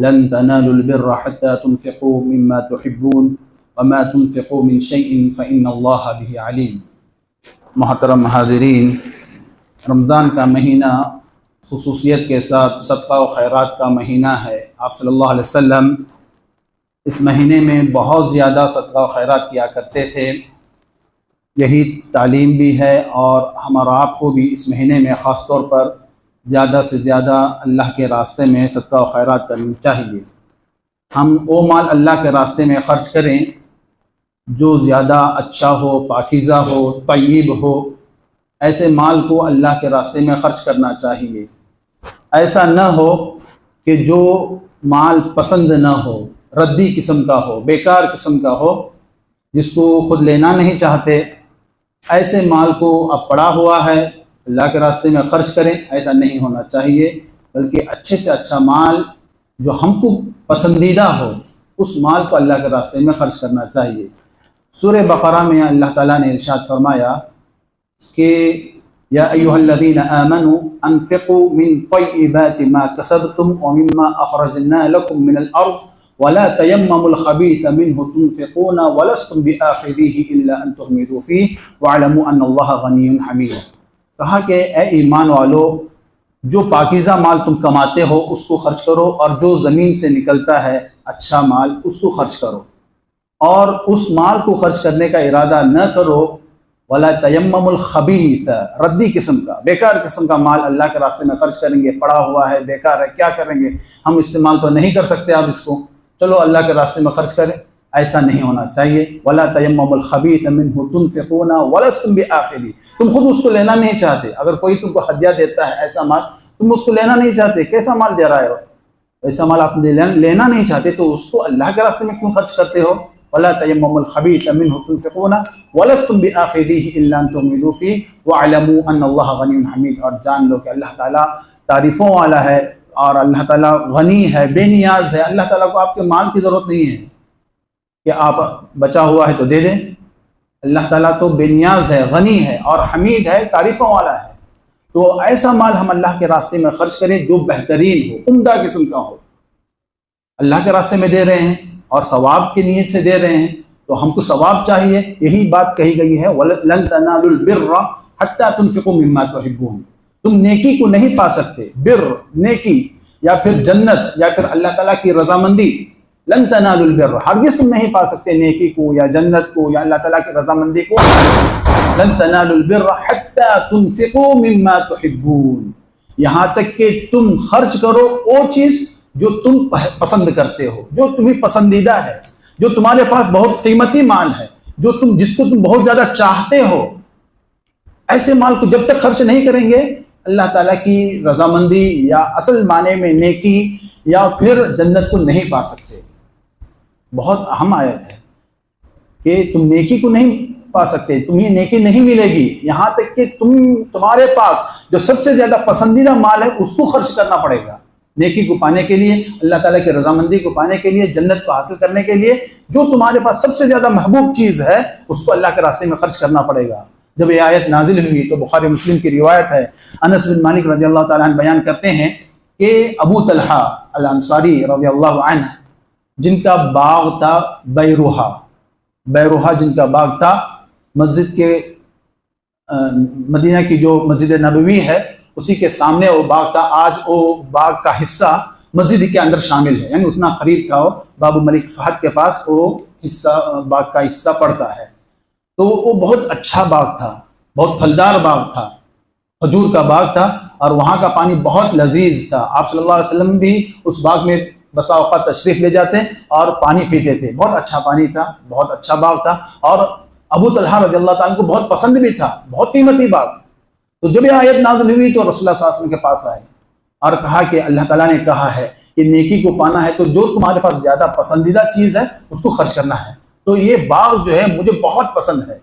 لن تنالوا البر حتى تنفقوا مما تحبون وما تنفقوا من شيء فإن الله به عليم۔ محترم حاضرین، رمضان کا مہینہ خصوصیت کے ساتھ صدقہ و خیرات کا مہینہ ہے۔ آپ صلی اللہ علیہ وسلم اس مہینے میں بہت زیادہ صدقہ و خیرات کیا کرتے تھے۔ یہی تعلیم بھی ہے، اور ہمارا آپ کو بھی اس مہینے میں خاص طور پر زیادہ سے زیادہ اللہ کے راستے میں صدقہ و خیرات کرنی چاہیے۔ ہم وہ مال اللہ کے راستے میں خرچ کریں جو زیادہ اچھا ہو، پاکیزہ ہو، طیب ہو۔ ایسے مال کو اللہ کے راستے میں خرچ کرنا چاہیے۔ ایسا نہ ہو کہ جو مال پسند نہ ہو، ردی قسم کا ہو، بیکار قسم کا ہو، جس کو خود لینا نہیں چاہتے، ایسے مال کو اب پڑا ہوا ہے اللہ کے راستے میں خرچ کریں۔ ایسا نہیں ہونا چاہیے، بلکہ اچھے سے اچھا مال جو ہم کو پسندیدہ ہو، اس مال کو اللہ کے راستے میں خرچ کرنا چاہیے۔ سورہ بقرہ میں اللہ تعالیٰ نے ارشاد فرمایا کہ یا ایھا الذین آمنوا انفقوا من طیبات ما کسبتم ومما اخرجنا لکم من الارض ولا تیمموا الخبیث منه تنفقون ولستم بآخذیہ الا ان تغمضوا فیہ واعلموا ان اللہ غنی حمید۔ کہا کہ اے ایمان والو، جو پاکیزہ مال تم کماتے ہو اس کو خرچ کرو، اور جو زمین سے نکلتا ہے اچھا مال اس کو خرچ کرو، اور اس مال کو خرچ کرنے کا ارادہ نہ کرو ولا تیمموا الخبیث، ردی قسم کا، بیکار قسم کا مال اللہ کے راستے میں خرچ کریں گے، پڑا ہوا ہے، بیکار ہے، کیا کریں گے، ہم استعمال تو نہیں کر سکتے، آپ اس کو چلو اللہ کے راستے میں خرچ کریں۔ ایسا نہیں ہونا چاہیے۔ ولا تیمموا الخبیث منہ تنفقون ولستم بآخذیہ، تم خود اس کو لینا نہیں چاہتے۔ اگر کوئی تم کو ہدیہ دیتا ہے ایسا مال، تم اس کو لینا نہیں چاہتے، کیسا مال دے رہے ہو؟ ایسا مال آپ لینا نہیں چاہتے تو اس کو اللہ کے راستے میں کیوں خرچ کرتے ہو؟ ولا تیمموا الخبیث منہ تنفقون ولستم بآخذیہ الا ان تغمضوا فیہ واعلموا ان اللہ غنی حمید۔ اور جان لو کہ اللہ تعالیٰ تعریفوں والا ہے، اور اللہ تعالیٰ غنی ہے، بے نیاز ہے۔ اللہ تعالیٰ کو آپ کے مال کی ضرورت نہیں ہے کہ آپ بچا ہوا ہے تو دے دیں۔ اللہ تعالیٰ تو بے نیاز ہے، غنی ہے، اور حمید ہے، تعریفوں والا ہے۔ تو ایسا مال ہم اللہ کے راستے میں خرچ کریں جو بہترین ہو، عمدہ قسم کا ہو۔ اللہ کے راستے میں دے رہے ہیں اور ثواب کی نیت سے دے رہے ہیں تو ہم کو ثواب چاہیے۔ یہی بات کہی گئی ہے لن تنالوا البر حتى تنفقوا مما تحبون۔ تم نیکی کو نہیں پا سکتے، بر نیکی یا پھر جنت یا پھر اللہ تعالیٰ کی رضامندی، لن تنالوا البر، ہرگز تم نہیں پا سکتے نیکی کو یا جنت کو یا اللہ تعالیٰ کی رضامندی کو۔ لن تنالوا البر حتى تنفقوا مما تحبون، یہاں تک کہ تم خرچ کرو وہ چیز جو تم پسند کرتے ہو، جو تمہیں پسندیدہ ہے، جو تمہارے پاس بہت قیمتی مال ہے، جس کو تم بہت زیادہ چاہتے ہو۔ ایسے مال کو جب تک خرچ نہیں کریں گے اللہ تعالیٰ کی رضامندی یا اصل معنی میں نیکی یا پھر جنت کو نہیں پا سکتے۔ بہت اہم آیت ہے کہ تم نیکی کو نہیں پا سکتے، تمہیں نیکی نہیں ملے گی یہاں تک کہ تمہارے پاس جو سب سے زیادہ پسندیدہ مال ہے اس کو خرچ کرنا پڑے گا۔ نیکی کو پانے کے لیے، اللہ تعالیٰ کی رضامندی کو پانے کے لیے، جنت کو حاصل کرنے کے لیے، جو تمہارے پاس سب سے زیادہ محبوب چیز ہے اس کو اللہ کے راستے میں خرچ کرنا پڑے گا۔ جب یہ آیت نازل ہوئی تو بخاری مسلم کی روایت ہے، انس بن مالک رضی اللہ تعالیٰ عنہ بیان کرتے ہیں کہ ابو طلحہ الانصاری رضی اللہ عنہ، جن کا باغ تھا بیروحہ جن کا باغ تھا، مسجد کے مدینہ کی جو مسجد نبوی ہے اسی کے سامنے وہ باغ تھا۔ آج وہ باغ کا حصہ مسجد کے اندر شامل ہے، یعنی اتنا قریب تھا وہ باب الملک فہد کے پاس وہ حصہ، باغ کا حصہ پڑتا ہے۔ تو وہ بہت اچھا باغ تھا، بہت پھلدار باغ تھا، کھجور کا باغ تھا، اور وہاں کا پانی بہت لذیذ تھا۔ آپ صلی اللہ علیہ وسلم بھی اس باغ میں بسا اوقات تشریف لے جاتے اور پانی پیتے تھے۔ بہت اچھا پانی تھا، بہت اچھا باغ تھا، اور ابو طلحہ رضی اللہ تعالیٰ کو بہت پسند بھی تھا، بہت قیمتی باغ۔ تو جب یہ آیت نازل ہوئی تو رسول اللہ صلی اللہ علیہ وسلم کے پاس آئے اور کہا کہ اللہ تعالیٰ نے کہا ہے کہ نیکی کو پانا ہے تو جو تمہارے پاس زیادہ پسندیدہ چیز ہے اس کو خرچ کرنا ہے۔ تو یہ باغ جو ہے مجھے بہت پسند ہے،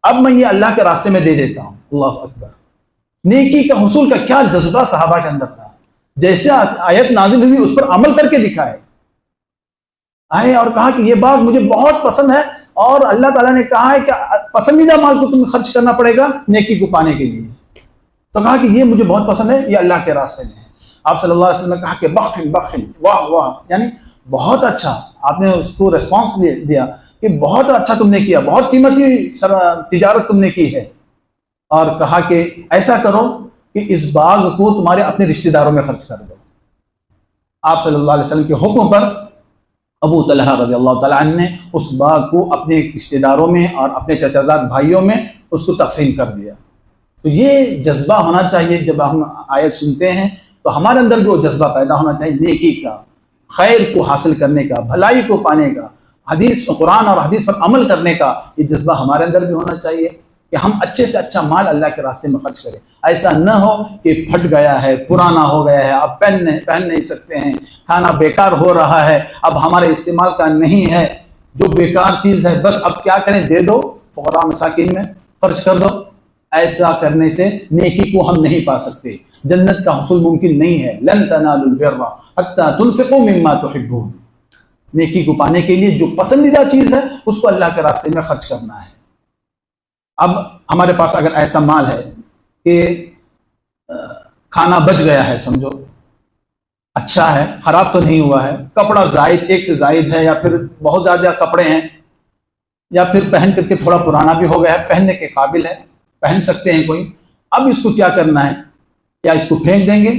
اب میں یہ اللہ کے راستے میں دے دیتا ہوں۔ اللہ اکبر! نیکی کا حصول کا کیا جذبہ صحابہ کے اندر تھا، جیسے آیت نازل ہوئی اس پر عمل کر کے دکھائے، آئے اور کہا کہ یہ باغ مجھے بہت پسند ہے، اور اللہ تعالیٰ نے کہا ہے کہ پسندیدہ مال کو تمہیں خرچ کرنا پڑے گا نیکی کو پانے کے لیے۔ تو کہا کہ یہ مجھے بہت پسند ہے، یہ اللہ کے راستے میں ہے۔ آپ صلی اللہ علیہ وسلم نے کہا کہ بخن بخن، واہ واہ، یعنی بہت اچھا، آپ نے اس کو ریسپانس دیا کہ بہت اچھا تم نے کیا، بہت قیمتی تجارت تم نے کی ہے، اور کہا کہ ایسا کرو کہ اس باغ کو تمہارے اپنے رشتہ داروں میں خرچ کر دو۔ آپ صلی اللہ علیہ وسلم کے حکم پر ابو طلحہ رضی اللہ تعالیٰ عنہ نے اس باغ کو اپنے رشتہ داروں میں اور اپنے چچا زاد بھائیوں میں اس کو تقسیم کر دیا۔ تو یہ جذبہ ہونا چاہیے، جب ہم آیت سنتے ہیں تو ہمارے اندر بھی وہ جذبہ پیدا ہونا چاہیے، نیکی کا، خیر کو حاصل کرنے کا، بھلائی کو پانے کا، قرآن اور حدیث پر عمل کرنے کا یہ جذبہ ہمارے اندر بھی ہونا چاہیے کہ ہم اچھے سے اچھا مال اللہ کے راستے میں خرچ کریں۔ ایسا نہ ہو کہ پھٹ گیا ہے، پرانا ہو گیا ہے، اب پہن نہیں سکتے ہیں، کھانا بیکار ہو رہا ہے، اب ہمارے استعمال کا نہیں ہے، جو بیکار چیز ہے بس اب کیا کریں، دے دو، فقراء مساکین میں خرچ کر دو۔ ایسا کرنے سے نیکی کو ہم نہیں پا سکتے، جنت کا حصول ممکن نہیں ہے۔ لن تنالوا البر حتى تنفقوا مما تحبون، نیکی کو پانے کے لیے جو پسندیدہ چیز ہے اس کو اللہ کے راستے میں خرچ کرنا ہے۔ اب ہمارے پاس اگر ایسا مال ہے کہ کھانا بچ گیا ہے، سمجھو اچھا ہے، خراب تو نہیں ہوا ہے، کپڑا زائد، ایک سے زائد ہے، یا پھر بہت زیادہ کپڑے ہیں، یا پھر پہن کر کے تھوڑا پرانا بھی ہو گیا ہے، پہننے کے قابل ہے، پہن سکتے ہیں کوئی، اب اس کو کیا کرنا ہے، یا اس کو پھینک دیں گے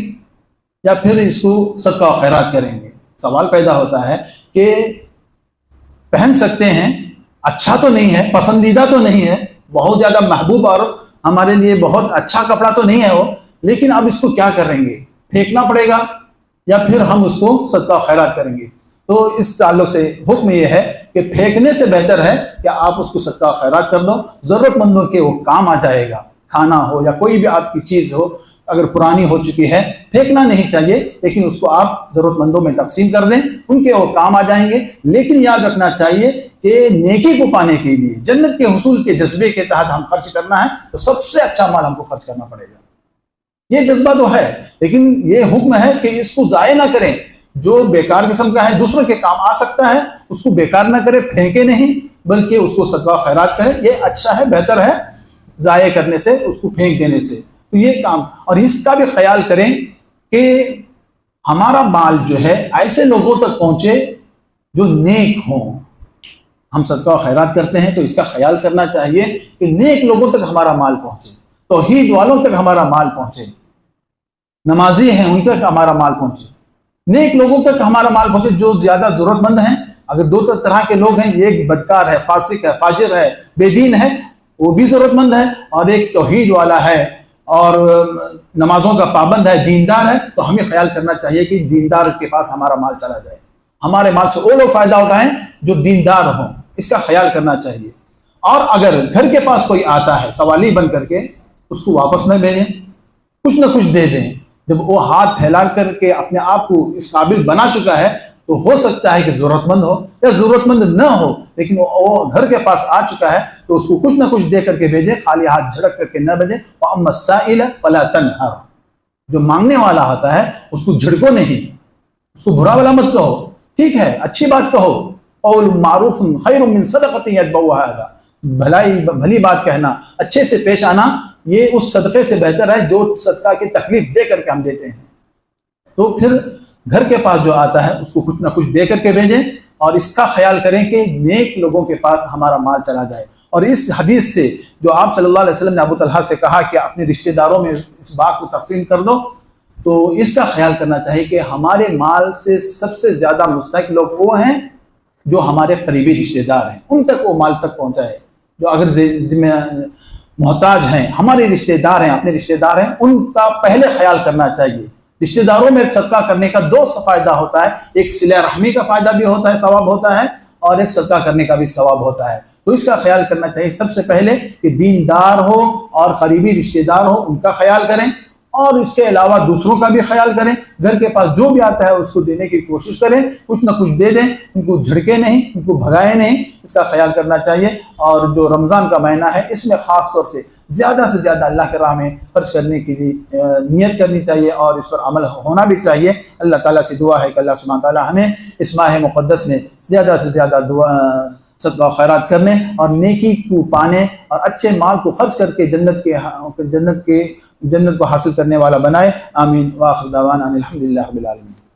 یا پھر اس کو صدقہ و خیرات کریں گے؟ سوال پیدا ہوتا ہے کہ پہن سکتے ہیں، اچھا تو نہیں ہے، پسندیدہ تو نہیں ہے، بہت زیادہ محبوب اور ہمارے لیے بہت اچھا کپڑا تو نہیں ہے وہ، لیکن اب اس کو کیا کریں گے، پھینکنا پڑے گا یا پھر ہم اس کو صدقہ و خیرات کریں گے؟ تو اس تعلق سے حکم یہ ہے کہ پھینکنے سے بہتر ہے کہ آپ اس کو صدقہ و خیرات کر دو، ضرورت مندوں کے وہ کام آ جائے گا، کھانا ہو یا کوئی بھی آپ کی چیز ہو، اگر پرانی ہو چکی ہے پھینکنا نہیں چاہیے، لیکن اس کو آپ ضرورت مندوں میں تقسیم کر دیں، ان کے وہ کام آ جائیں گے۔ لیکن یاد رکھنا چاہیے کہ نیکی کو پانے کے لیے، جنت کے حصول کے جذبے کے تحت ہم خرچ کرنا ہے تو سب سے اچھا مال ہم کو خرچ کرنا پڑے گا۔ یہ جذبہ تو ہے، لیکن یہ حکم ہے کہ اس کو ضائع نہ کریں، جو بیکار قسم کا ہے، دوسروں کے کام آ سکتا ہے، اس کو بیکار نہ کرے، پھینکے نہیں، بلکہ اس کو صدقہ و خیرات کریں، یہ اچھا ہے، بہتر ہے ضائع کرنے سے، اس کو پھینک دینے سے۔ تو یہ کام، اور اس کا بھی خیال کریں کہ ہمارا مال جو ہے ایسے لوگوں تک پہنچے جو نیک ہوں۔ ہم صدقہ و خیرات کرتے ہیں تو اس کا خیال کرنا چاہیے کہ نیک لوگوں تک ہمارا مال پہنچے، توحید والوں تک ہمارا مال پہنچے، نمازی ہیں ان تک ہمارا مال پہنچے، نیک لوگوں تک ہمارا مال پہنچے، جو زیادہ ضرورت مند ہیں۔ اگر دو طرح کے لوگ ہیں، ایک بدکار ہے، فاسق ہے، فاجر ہے، بے دین ہے، وہ بھی ضرورت مند ہے، اور ایک توحید والا ہے اور نمازوں کا پابند ہے، دیندار ہے، تو ہمیں خیال کرنا چاہیے کہ دیندار کے پاس ہمارا مال چلا جائے، ہمارے مال سے وہ لوگ فائدہ اٹھائیں جو دیندار ہوں، اس کا خیال کرنا چاہیے۔ اور اگر گھر کے پاس کوئی آتا ہے سوالی بن کر کے، اس کو واپس نہ بھیجیں، کچھ نہ کچھ دے دیں۔ جب وہ ہاتھ پھیلا کر کے اپنے آپ کو اس قابل بنا چکا ہے تو ہو سکتا ہے کہ ضرورت مند ہو یا ضرورت مند نہ ہو، لیکن وہ گھر کے پاس آ چکا ہے تو اس کو کچھ نہ کچھ دے کر کے بھیجیں، خالی ہاتھ جھڑک کر کے نہ بھیجیں۔ وَأَمَّا السَّائِلَ فَلَا تَنْهَرْ، جو مانگنے والا ہوتا ہے اس کو جھڑکو نہیں، اس کو برا بلا مت کہو، ٹھیک ہے، اچھی بات کہو، قول معروف خیر من صدقۃ یتبعها اذی، بھلی بات کہنا، اچھے سے پیش آنا، یہ اس صدقے سے بہتر ہے جو صدقہ کی تکلیف دے کر کے ہم دیتے ہیں۔ تو پھر گھر کے پاس جو آتا ہے اس کو کچھ نہ کچھ دے کر کے بھیجیں، اور اس کا خیال کریں کہ نیک لوگوں کے پاس ہمارا مال چلا جائے۔ اور اس حدیث سے جو آپ صلی اللہ علیہ وسلم نے ابو طلحہ سے کہا کہ اپنے رشتہ داروں میں اس باغ کو تقسیم کر دو، تو اس کا خیال کرنا چاہیے کہ ہمارے مال سے سب سے زیادہ مستحق لوگ وہ ہیں جو ہمارے قریبی رشتہ دار ہیں، ان تک وہ مال تک پہنچائے۔ جو اگر ذمہ محتاج ہیں، ہمارے رشتہ دار ہیں، اپنے رشتہ دار ہیں، ان کا پہلے خیال کرنا چاہیے۔ رشتہ داروں میں صدقہ کرنے کا دو فائدہ ہوتا ہے، ایک صلہ رحمی کا فائدہ بھی ہوتا ہے، ثواب ہوتا ہے، اور ایک صدقہ کرنے کا بھی ثواب ہوتا ہے۔ تو اس کا خیال کرنا چاہیے سب سے پہلے کہ دیندار ہو اور قریبی رشتہ دار ہو، ان کا خیال کریں، اور اس کے علاوہ دوسروں کا بھی خیال کریں۔ گھر کے پاس جو بھی آتا ہے اس کو دینے کی کوشش کریں، کچھ نہ کچھ دے دیں، ان کو جھڑکے نہیں، ان کو بھگائے نہیں، اس کا خیال کرنا چاہیے۔ اور جو رمضان کا مہینہ ہے اس میں خاص طور سے زیادہ اللہ کے راہ میں خرچ کرنے کی نیت کرنی چاہیے، اور اس پر عمل ہونا بھی چاہیے۔ اللہ تعالیٰ سے دعا ہے کہ اللہ سبحانہ تعالیٰ ہمیں اس ماہ مقدس میں زیادہ سے زیادہ صدقہ و خیرات کرنے اور نیکی کو پانے اور اچھے مال کو خرچ کر کے جنت کو حاصل کرنے والا بنائے۔ آمین۔ وآخر دعوانا الحمدللہ رب العالمین۔